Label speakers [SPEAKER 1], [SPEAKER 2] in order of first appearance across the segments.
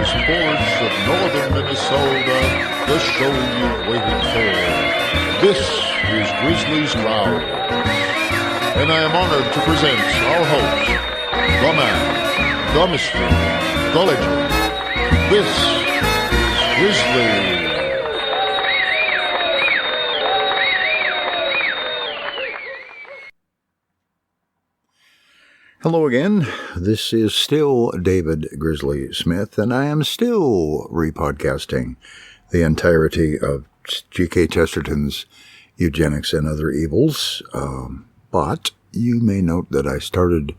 [SPEAKER 1] Grizzlies Forge of northern Minnesota, the show you've waited for. This is Grizzlies Loud, and I am honored to present our host, the man, the mystery, the legend. This is Grizzly.
[SPEAKER 2] Hello again. This is still David Grizzly Smith, and I am still repodcasting the entirety of G.K. Chesterton's Eugenics and Other Evils. But you may note that I started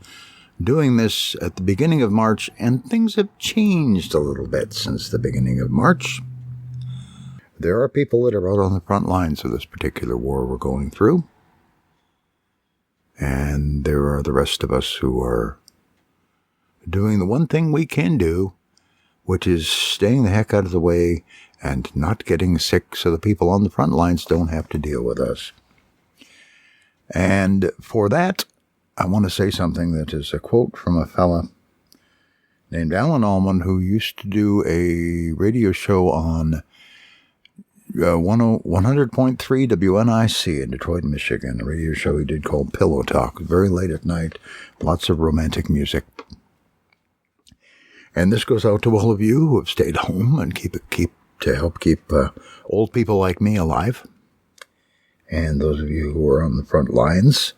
[SPEAKER 2] doing this at the beginning of March, and things have changed a little bit since the beginning of March. There are people that are out on the front lines of this particular war we're going through. And there are the rest of us who are doing the one thing we can do, which is staying the heck out of the way and not getting sick so the people on the front lines don't have to deal with us. And for that, I want to say something that is a quote from a fella named Alan Allman, who used to do a radio show on 100.3 WNIC in Detroit, Michigan, a radio show he did called Pillow Talk, very late at night, lots of romantic music. And this goes out to all of you who have stayed home and help keep old people like me alive, and those of you who are on the front lines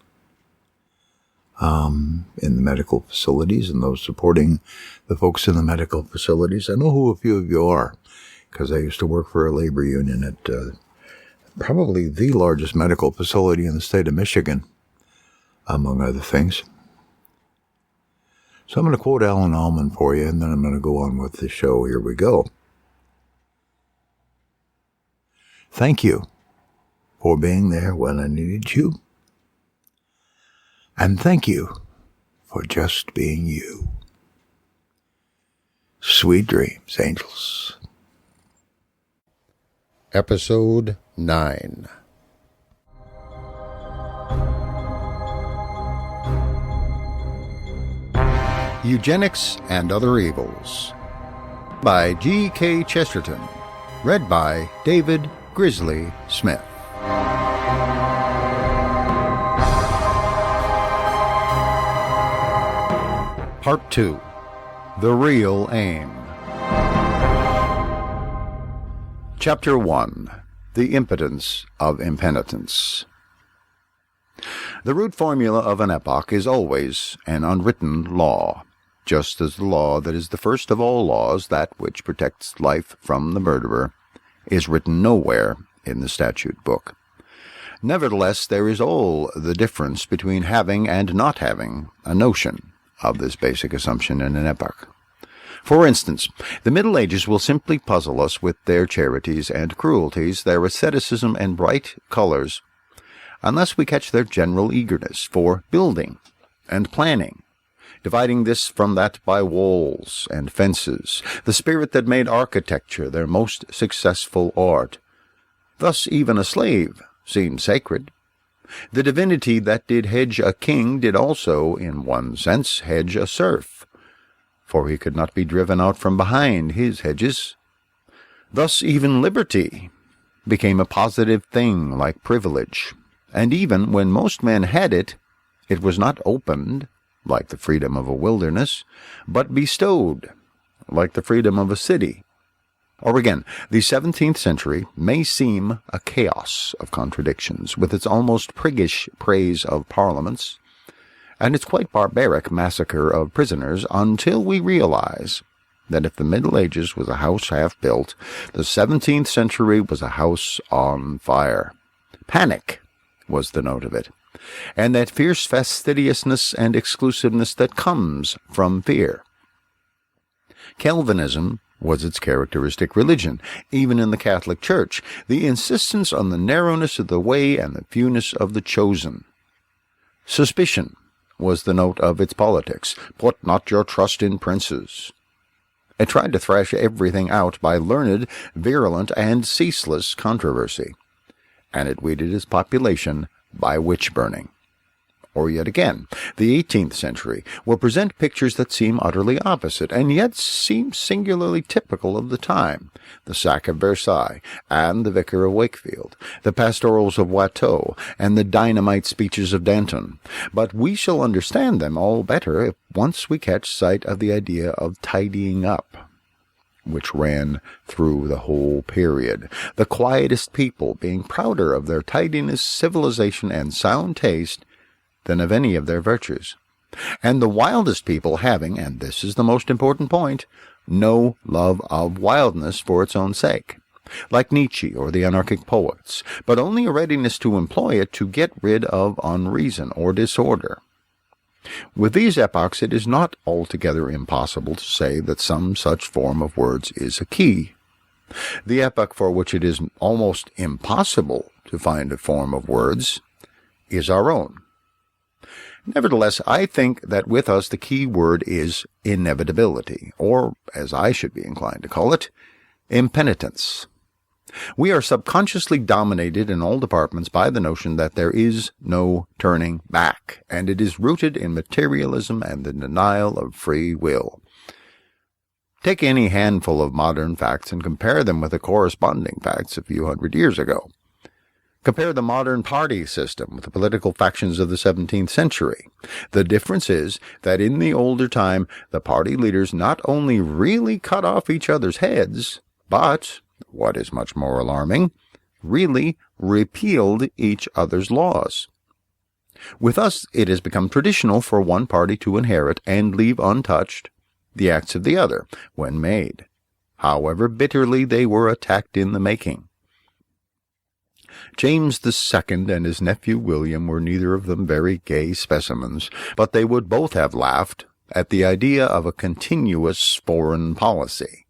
[SPEAKER 2] in the medical facilities and those supporting the folks in the medical facilities. I know who a few of you are, because I used to work for a labor union at probably the largest medical facility in the state of Michigan, among other things. So I'm going to quote Alan Allman for you, and then I'm going to go on with the show. Here we go. Thank you for being there when I needed you. And thank you for just being you. Sweet dreams, angels.
[SPEAKER 3] Episode 9. Eugenics and Other Evils by G.K. Chesterton. Read by David Grizzly Smith. Part 2. The Real Aim. Chapter 1. The Impotence of Impenitence. The root formula of an epoch is always an unwritten law, just as the law that is the first of all laws, that which protects life from the murderer, is written nowhere in the Statute Book. Nevertheless, there is all the difference between having and not having a notion of this basic assumption in an epoch. For instance, the Middle Ages will simply puzzle us with their charities and cruelties, their asceticism and bright colors, unless we catch their general eagerness for building and planning, dividing this from that by walls and fences, the spirit that made architecture their most successful art. Thus even a slave seemed sacred. The divinity that did hedge a king did also, in one sense, hedge a serf, for he could not be driven out from behind his hedges. Thus even liberty became a positive thing like privilege, and even when most men had it, it was not opened, like the freedom of a wilderness, but bestowed, like the freedom of a city. Or again, the 17th century may seem a chaos of contradictions, with its almost priggish praise of parliaments, and its quite barbaric massacre of prisoners, until we realize that if the Middle Ages was a house half built, the 17th century was a house on fire. Panic was the note of it, and that fierce fastidiousness and exclusiveness that comes from fear. Calvinism was its characteristic religion, even in the Catholic Church, the insistence on the narrowness of the way and the fewness of the chosen. Suspicion was the note of its politics. Put not your trust in princes. It tried to thrash everything out by learned, virulent, and ceaseless controversy, and it weeded its population by witch-burning. Or yet again, the 18th century will present pictures that seem utterly opposite, and yet seem singularly typical of the time. The sack of Versailles, and the Vicar of Wakefield, the pastorals of Watteau, and the dynamite speeches of Danton. But we shall understand them all better if once we catch sight of the idea of tidying up, which ran through the whole period, the quietest people being prouder of their tidiness, civilization, and sound taste than of any of their virtues, and the wildest people having, and this is the most important point, no love of wildness for its own sake, like Nietzsche or the anarchic poets, but only a readiness to employ it to get rid of unreason or disorder. With these epochs it is not altogether impossible to say that some such form of words is a key. The epoch for which it is almost impossible to find a form of words is our own. Nevertheless, I think that with us the key word is inevitability, or, as I should be inclined to call it, impenitence. We are subconsciously dominated in all departments by the notion that there is no turning back, and it is rooted in materialism and the denial of free will. Take any handful of modern facts and compare them with the corresponding facts a few hundred years ago. Compare the modern party system with the political factions of the 17th century. The difference is that in the older time, the party leaders not only really cut off each other's heads, but, what is much more alarming, really repealed each other's laws. With us, it has become traditional for one party to inherit and leave untouched the acts of the other when made, however bitterly they were attacked in the making. James II and his nephew William were neither of them very gay specimens, but they would both have laughed at the idea of a continuous foreign policy.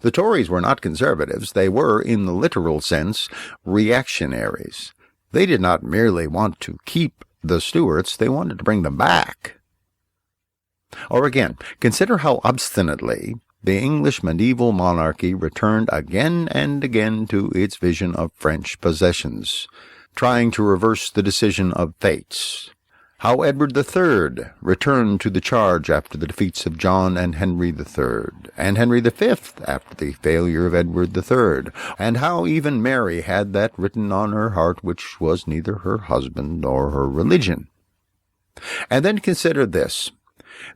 [SPEAKER 3] The Tories were not conservatives. They were, in the literal sense, reactionaries. They did not merely want to keep the Stuarts, they wanted to bring them back. Or again, consider how obstinately the English medieval monarchy returned again and again to its vision of French possessions, trying to reverse the decision of fates. How Edward III returned to the charge after the defeats of John and Henry III, and Henry V after the failure of Edward III, and how even Mary had that written on her heart which was neither her husband nor her religion. And then consider this,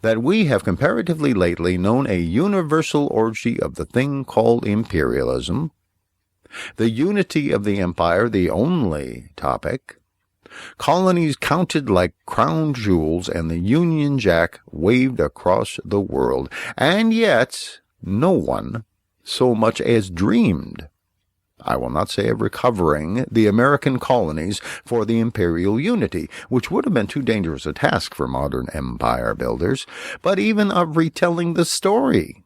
[SPEAKER 3] that we have comparatively lately known a universal orgy of the thing called imperialism, the unity of the empire the only topic, colonies counted like crown jewels, and the Union Jack waved across the world, and yet no one so much as dreamed, I will not say of recovering the American colonies for the imperial unity, which would have been too dangerous a task for modern empire builders, but even of retelling the story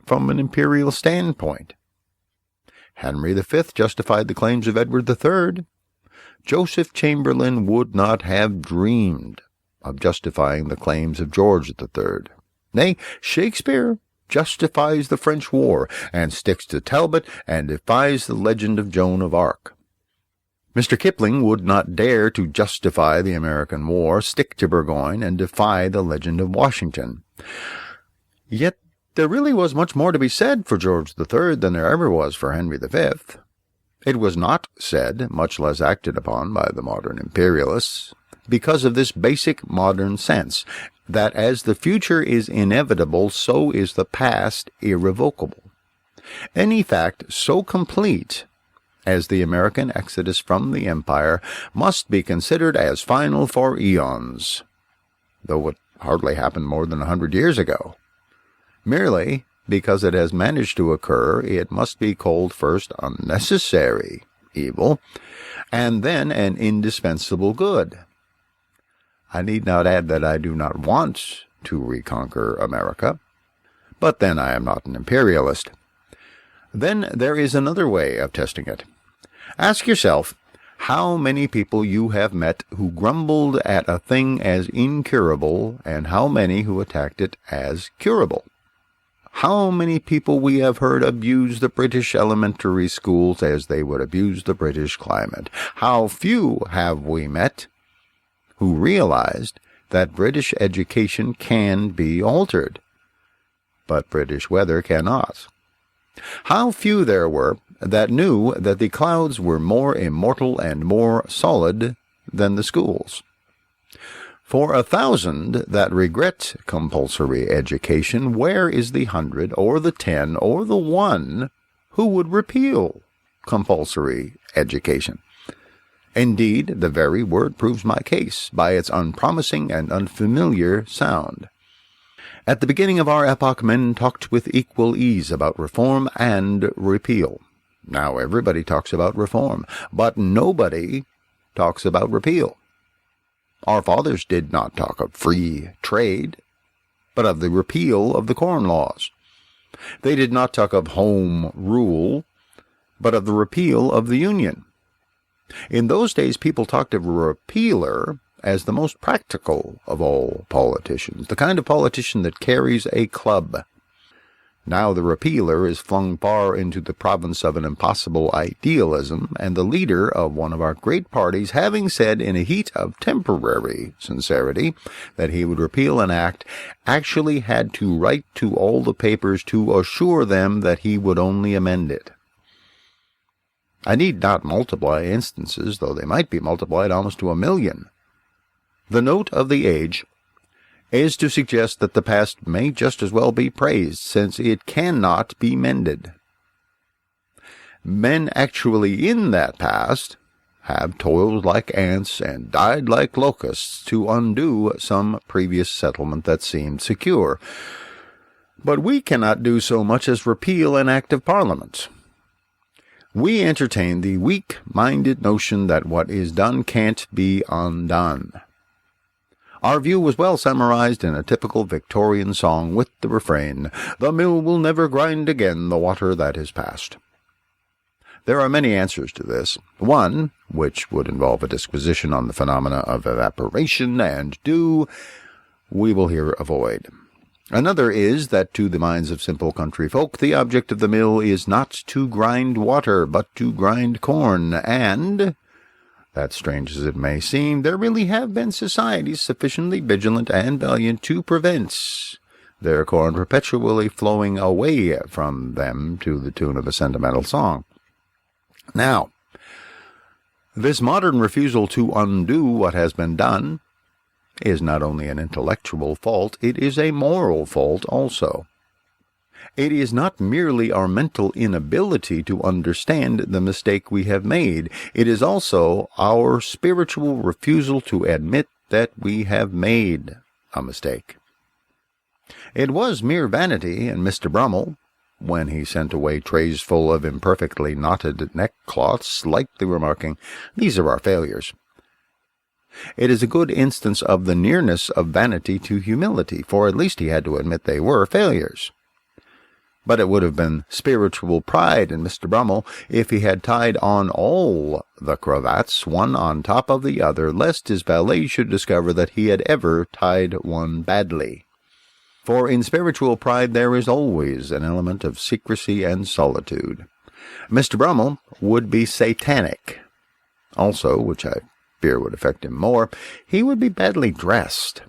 [SPEAKER 3] from an imperial standpoint. Henry V justified the claims of Edward III. Joseph Chamberlain would not have dreamed of justifying the claims of George III. Nay, Shakespeare justifies the French war, and sticks to Talbot, and defies the legend of Joan of Arc. Mr. Kipling would not dare to justify the American war, stick to Burgoyne, and defy the legend of Washington. Yet there really was much more to be said for George III than there ever was for Henry V. It was not said, much less acted upon by the modern imperialists, because of this basic modern sense, that as the future is inevitable, so is the past irrevocable. Any fact so complete as the American exodus from the empire must be considered as final for eons, though it hardly happened more than 100 years ago. Merely because it has managed to occur, it must be called first a necessary evil, and then an indispensable good. I need not add that I do not want to reconquer America, but then I am not an imperialist. Then there is another way of testing it. Ask yourself how many people you have met who grumbled at a thing as incurable, and how many who attacked it as curable. How many people we have heard abuse the British elementary schools as they would abuse the British climate. How few have we met who realized that British education can be altered, but British weather cannot. How few there were that knew that the clouds were more immortal and more solid than the schools. For 1,000 that regret compulsory education, where is the 100 or the 10 or the 1 who would repeal compulsory education? Indeed, the very word proves my case by its unpromising and unfamiliar sound. At the beginning of our epoch, men talked with equal ease about reform and repeal. Now everybody talks about reform, but nobody talks about repeal. Our fathers did not talk of free trade, but of the repeal of the Corn Laws. They did not talk of home rule, but of the repeal of the Union. In those days, people talked of a repealer as the most practical of all politicians, the kind of politician that carries a club. Now the repealer is flung far into the province of an impossible idealism, and the leader of one of our great parties, having said in a heat of temporary sincerity that he would repeal an act, actually had to write to all the papers to assure them that he would only amend it. I need not multiply instances, though they might be multiplied almost to 1,000,000. The note of the age is to suggest that the past may just as well be praised, since it cannot be mended. Men actually in that past have toiled like ants and died like locusts to undo some previous settlement that seemed secure. But we cannot do so much as repeal an act of Parliament. We entertain the weak-minded notion that what is done can't be undone. Our view was well summarized in a typical Victorian song with the refrain, "The mill will never grind again the water that is past." There are many answers to this. One, which would involve a disquisition on the phenomena of evaporation and dew, we will here avoid. Another is that to the minds of simple country folk, the object of the mill is not to grind water, but to grind corn, and, that strange as it may seem, there really have been societies sufficiently vigilant and valiant to prevent their corn perpetually flowing away from them to the tune of a sentimental song. Now, this modern refusal to undo what has been done is not only an intellectual fault, it is a moral fault also. It is not merely our mental inability to understand the mistake we have made. It is also our spiritual refusal to admit that we have made a mistake. It was mere vanity in Mr. Brummel, when he sent away trays full of imperfectly knotted neckcloths, slightly remarking, "These are our failures." It is a good instance of the nearness of vanity to humility, for at least he had to admit they were failures. But it would have been spiritual pride in Mr. Brummel if he had tied on all the cravats, one on top of the other, lest his valet should discover that he had ever tied one badly. For in spiritual pride there is always an element of secrecy and solitude. Mr. Brummel would be satanic. Also, which I fear would affect him more, he would be badly dressed.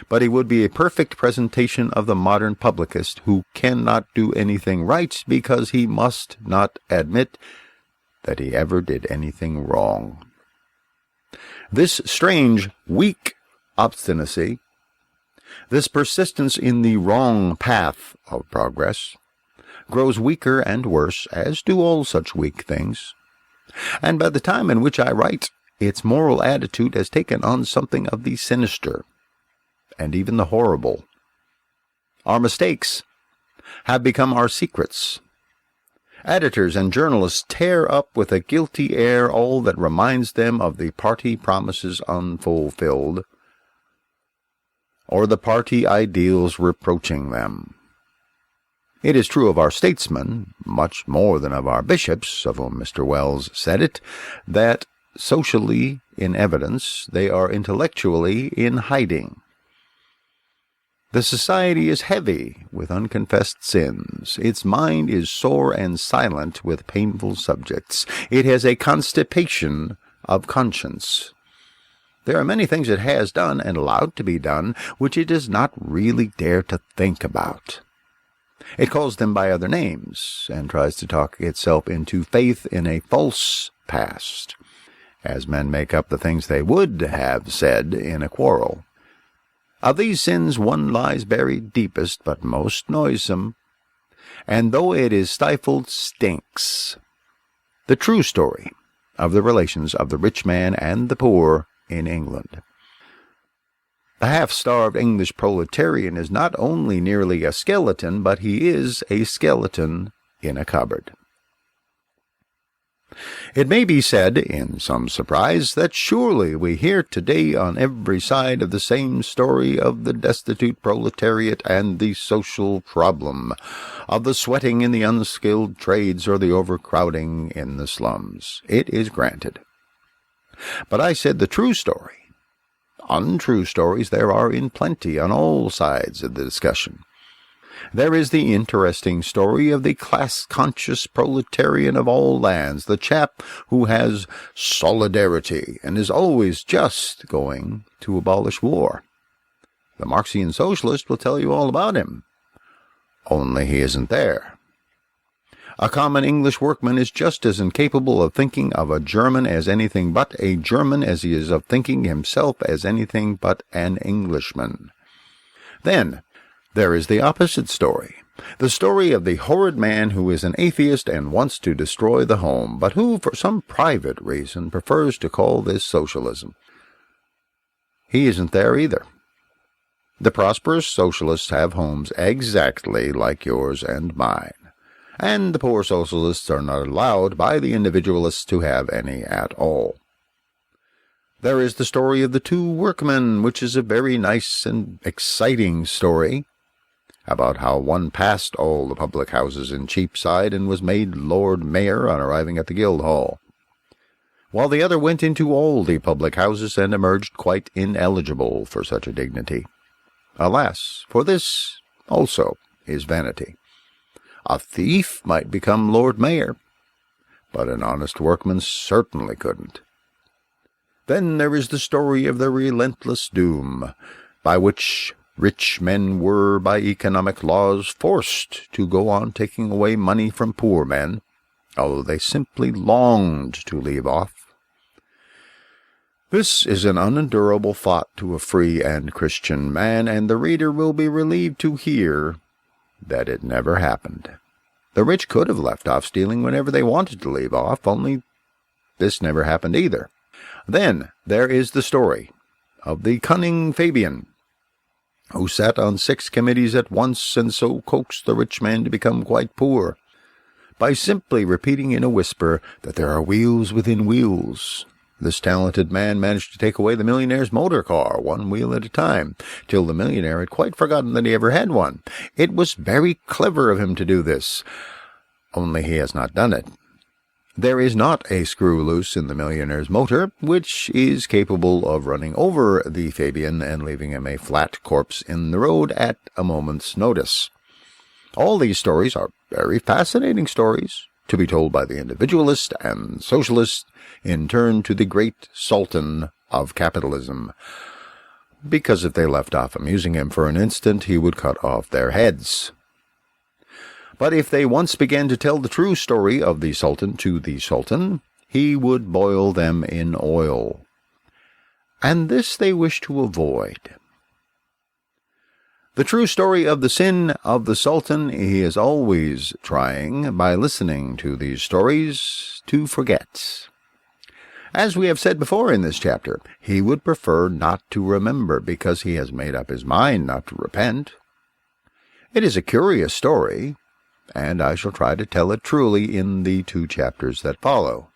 [SPEAKER 3] But he would be a perfect presentation of the modern publicist who cannot do anything right because he must not admit that he ever did anything wrong. This strange, weak obstinacy, this persistence in the wrong path of progress, grows weaker and worse, as do all such weak things. And by the time in which I write, its moral attitude has taken on something of the sinister and even the horrible. Our mistakes have become our secrets. Editors and journalists tear up with a guilty air all that reminds them of the party promises unfulfilled, or the party ideals reproaching them. It is true of our statesmen, much more than of our bishops, of whom Mr. Wells said it, that socially in evidence, they are intellectually in hiding. The society is heavy with unconfessed sins. Its mind is sore and silent with painful subjects. It has a constipation of conscience. There are many things it has done and allowed to be done which it does not really dare to think about. It calls them by other names and tries to talk itself into faith in a false past, as men make up the things they would have said in a quarrel. Of these sins one lies buried deepest but most noisome, and though it is stifled, stinks. The true story of the relations of the rich man and the poor in England. The half-starved English proletarian is not only nearly a skeleton, but he is a skeleton in a cupboard. It may be said, in some surprise, that surely we hear today on every side of the same story of the destitute proletariat and the social problem, of the sweating in the unskilled trades or the overcrowding in the slums. It is granted. But I said the true story. Untrue stories there are in plenty on all sides of the discussion. There is the interesting story of the class-conscious proletarian of all lands, the chap who has solidarity and is always just going to abolish war. The Marxian socialist will tell you all about him, only he isn't there. A common English workman is just as incapable of thinking of a German as anything but a German as he is of thinking himself as anything but an Englishman. Then there is the opposite story, the story of the horrid man who is an atheist and wants to destroy the home, but who, for some private reason, prefers to call this socialism. He isn't there either. The prosperous socialists have homes exactly like yours and mine, and the poor socialists are not allowed by the individualists to have any at all. There is the story of the two workmen, which is a very nice and exciting story, about how one passed all the public houses in Cheapside and was made Lord Mayor on arriving at the Guildhall, while the other went into all the public houses and emerged quite ineligible for such a dignity. Alas, for this also is vanity. A thief might become Lord Mayor, but an honest workman certainly couldn't. Then there is the story of the relentless doom, by which rich men were, by economic laws, forced to go on taking away money from poor men, although they simply longed to leave off. This is an unendurable thought to a free and Christian man, and the reader will be relieved to hear that it never happened. The rich could have left off stealing whenever they wanted to leave off, only this never happened either. Then there is the story of the cunning Fabian, who sat on 6 committees at once and so coaxed the rich man to become quite poor, by simply repeating in a whisper that there are wheels within wheels. This talented man managed to take away the millionaire's motor car, 1 wheel at a time, till the millionaire had quite forgotten that he ever had one. It was very clever of him to do this, only he has not done it. There is not a screw loose in the millionaire's motor, which is capable of running over the Fabian and leaving him a flat corpse in the road at a moment's notice. All these stories are very fascinating stories, to be told by the individualist and socialist in turn to the great sultan of capitalism, because if they left off amusing him for an instant, he would cut off their heads. But if they once began to tell the true story of the sultan to the sultan, he would boil them in oil. And this they wish to avoid. The true story of the sin of the sultan he is always trying, by listening to these stories, to forget. As we have said before in this chapter, he would prefer not to remember, because he has made up his mind not to repent. It is a curious story, and I shall try to tell it truly in the 2 chapters that follow.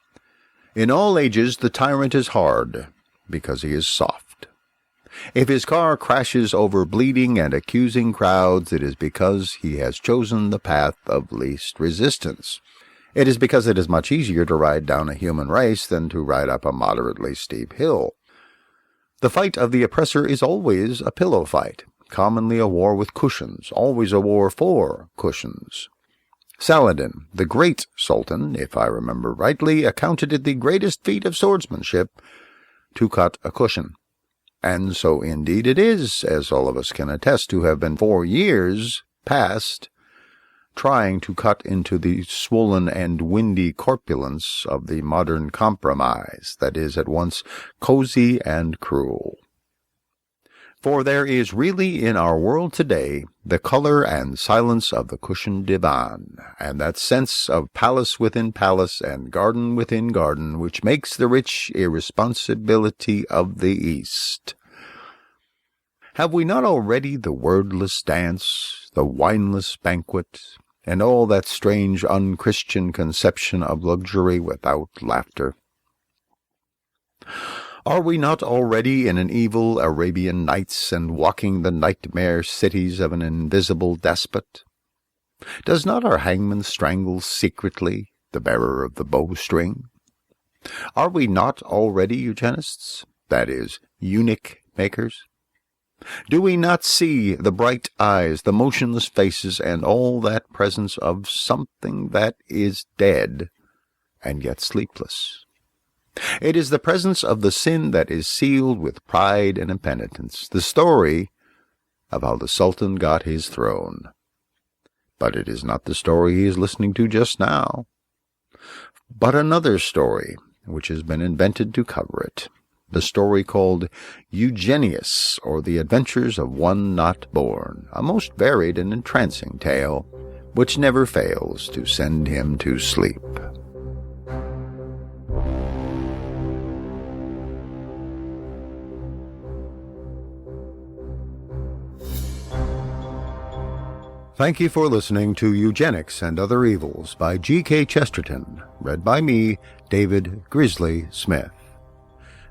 [SPEAKER 3] In all ages the tyrant is hard, because he is soft. If his car crashes over bleeding and accusing crowds, it is because he has chosen the path of least resistance. It is because it is much easier to ride down a human race than to ride up a moderately steep hill. The fight of the oppressor is always a pillow fight, commonly a war with cushions, always a war for cushions. Saladin, the great sultan, if I remember rightly, accounted it the greatest feat of swordsmanship to cut a cushion. And so indeed it is, as all of us can attest to have been for years past, trying to cut into the swollen and windy corpulence of the modern compromise that is at once cozy and cruel. For there is really in our world today the color and silence of the cushioned divan, and that sense of palace within palace and garden within garden which makes the rich irresponsibility of the East. Have we not already the wordless dance, the wineless banquet, and all that strange unchristian conception of luxury without laughter? Are we not already in an evil Arabian Nights and walking the nightmare cities of an invisible despot? Does not our hangman strangle secretly the bearer of the bowstring? Are we not already eugenists, that is, eunuch makers? Do we not see the bright eyes, the motionless faces, and all that presence of something that is dead and yet sleepless? It is the presence of the sin that is sealed with pride and impenitence, the story of how the Sultan got his throne. But it is not the story he is listening to just now, but another story which has been invented to cover it. The story called Eugenics, or The Adventures of One Not Born, a most varied and entrancing tale, which never fails to send him to sleep. Thank you for listening to Eugenics and Other Evils by G.K. Chesterton, read by me, David Grizzly Smith.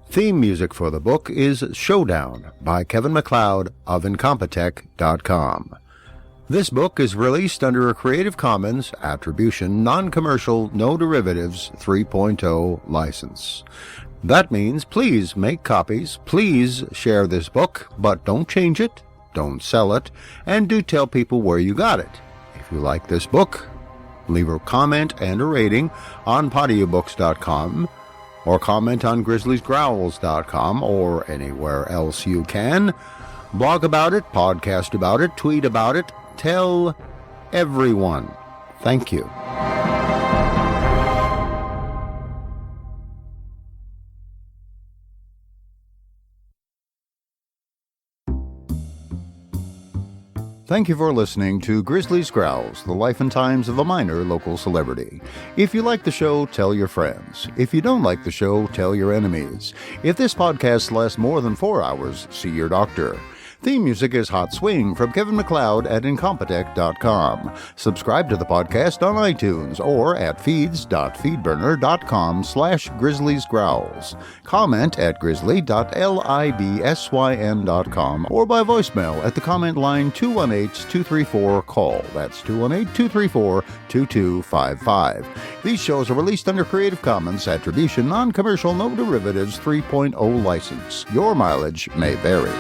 [SPEAKER 3] Theme music for the book is Showdown by Kevin MacLeod of Incompetech.com. This book is released under a Creative Commons Attribution Non-Commercial No Derivatives 3.0 license. That means please make copies, please share this book, but don't change it, don't sell it, and do tell people where you got it. If you like this book, leave a comment and a rating on podiobooks.com, or comment on grizzliesgrowls.com, or anywhere else you can. Blog about it, podcast about it, tweet about it, tell everyone. Thank you. Thank you for listening to Grizzly's Growls, the life and times of a minor local celebrity. If you like the show, tell your friends. If you don't like the show, tell your enemies. If this podcast lasts more than 4 hours, see your doctor. Theme music is Hot Swing from Kevin MacLeod at Incompetech.com. Subscribe to the podcast on iTunes or at feeds.feedburner.com/grizzliesgrowls. Comment at grizzly.libsyn.com or by voicemail at the comment line 218-234-CALL. That's 218-234-2255. These shows are released under Creative Commons Attribution Non-Commercial No Derivatives 3.0 license. Your mileage may vary.